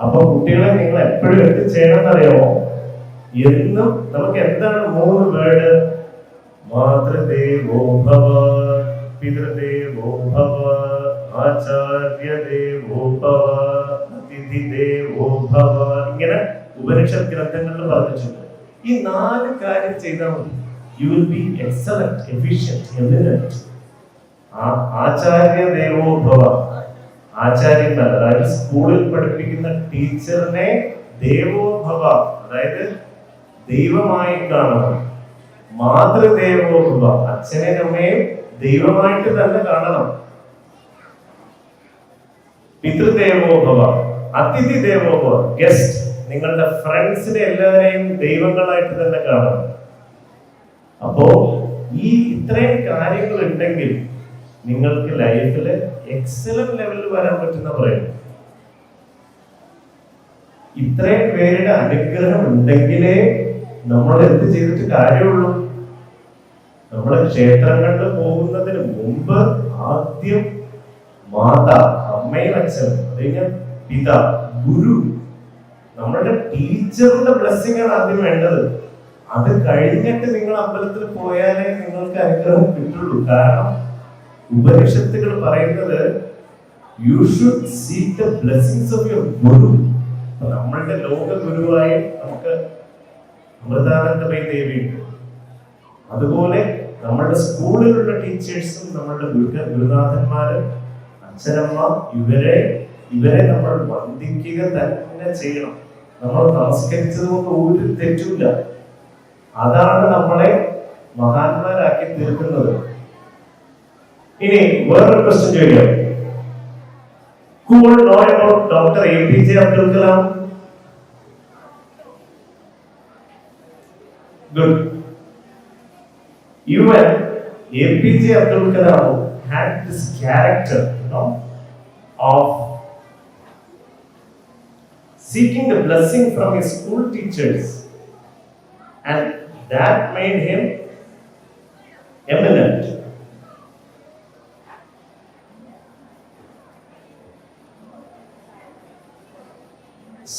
അപ്പൊ കുട്ടികളെ നിങ്ങൾ എപ്പോഴും എന്ത് ചെയ്യണം എന്നറിയാമോ? എന്നും നമുക്ക് എന്താണ് 3 വേർഡ്? മാതൃദേവോ ഭവ, പിതൃദേവോ ഭവ, ആചാര്യദേവോ ഭവ, അതിഥിദേവോ ഭവ. ഇങ്ങനെ ഉപനിഷത്ത് ഗ്രന്ഥങ്ങളിൽ പറഞ്ഞിട്ടുണ്ട്. ഈ 4 കാര്യം ചെയ്താൽ മതി. You will be excellent, efficient, eminent. ആചാര്യദേവോ ഭവ, ആചാര്യന്മാർ, അതായത് സ്കൂളിൽ പഠിപ്പിക്കുന്ന ടീച്ചറിനെ ദേവോ ഭവ, അതായത് ദൈവമായി കാണണം. മാതൃദേവോ ഭവ, അച്ഛനെയും അമ്മയും ദൈവമായിട്ട് തന്നെ കാണണം. പിതൃദേവോ ഭവ, അതിഥി ദേവോ ഭവ, ഗസ്റ്റ്, നിങ്ങളുടെ ഫ്രണ്ട്സിനെ എല്ലാവരെയും ദൈവങ്ങളായിട്ട് തന്നെ കാണണം. അപ്പോ ഈ ഇത്രയും കാര്യങ്ങൾ ഉണ്ടെങ്കിൽ നിങ്ങൾക്ക് ലൈഫിൽ എക്സലന്റ് ലെവലിൽ വരാൻ പറ്റുന്ന പറയുന്നു. ഇത്രയും പേരുടെ അനുഗ്രഹം ഉണ്ടെങ്കിലേ നമ്മൾ എന്ത് ചെയ്തിട്ട് കാര്യമുള്ളൂ. നമ്മുടെ ക്ഷേത്രങ്ങളിൽ പോകുന്നതിന് മുമ്പ് ആദ്യം മാതാ, അമ്മയും അച്ഛനും, അത് കഴിഞ്ഞാൽ പിതാ, ഗുരു, നമ്മളുടെ ടീച്ചറിന്റെ ബ്ലെസ്സിംഗ് ആണ് ആദ്യം വേണ്ടത്. അത് കഴിഞ്ഞിട്ട് നിങ്ങൾ അമ്പലത്തിൽ പോയാലേ നിങ്ങൾക്ക് അനുഗ്രഹം കിട്ടുള്ളൂ. കാരണം ഉപനിഷത്തുകൾ പറയുന്നത് you should seek the blessings of your guru. നമ്മളുടെ ലോക ഗുരുവായി നമുക്ക് അമൃതാനന്ദമയി ദേവിയുണ്ട്. അതുപോലെ നമ്മളുടെ സ്കൂളിലുള്ള ടീച്ചേഴ്സും നമ്മളുടെ ഗുരുനാഥന്മാരും അച്ഛനമ്മ, ഇവരെ നമ്മൾ വന്ദിക്കുക തന്നെ ചെയ്യണം. നമ്മൾ നമസ്കരിച്ചത് കൊണ്ട് ഒരു തെറ്റില്ല. അതാണ് നമ്മളെ മഹാന്മാരാക്കി തീർക്കുന്നത്. ഇനി വേറൊരു ക്വസ്റ്റ്യൻ ചോദിക്കാം. Who will know about Dr. APJ Abdul Kalam? Good. Even APJ Abdul Kalam had this character, of seeking the blessing from his school teachers, and that made him eminent.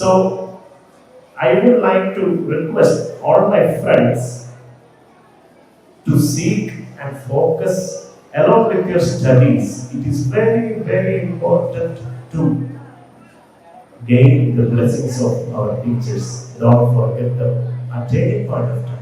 So I would like to request all my friends to seek and focus along with your studies. It is very, very important to gain the blessings of our teachers. Don't forget them at any point of time.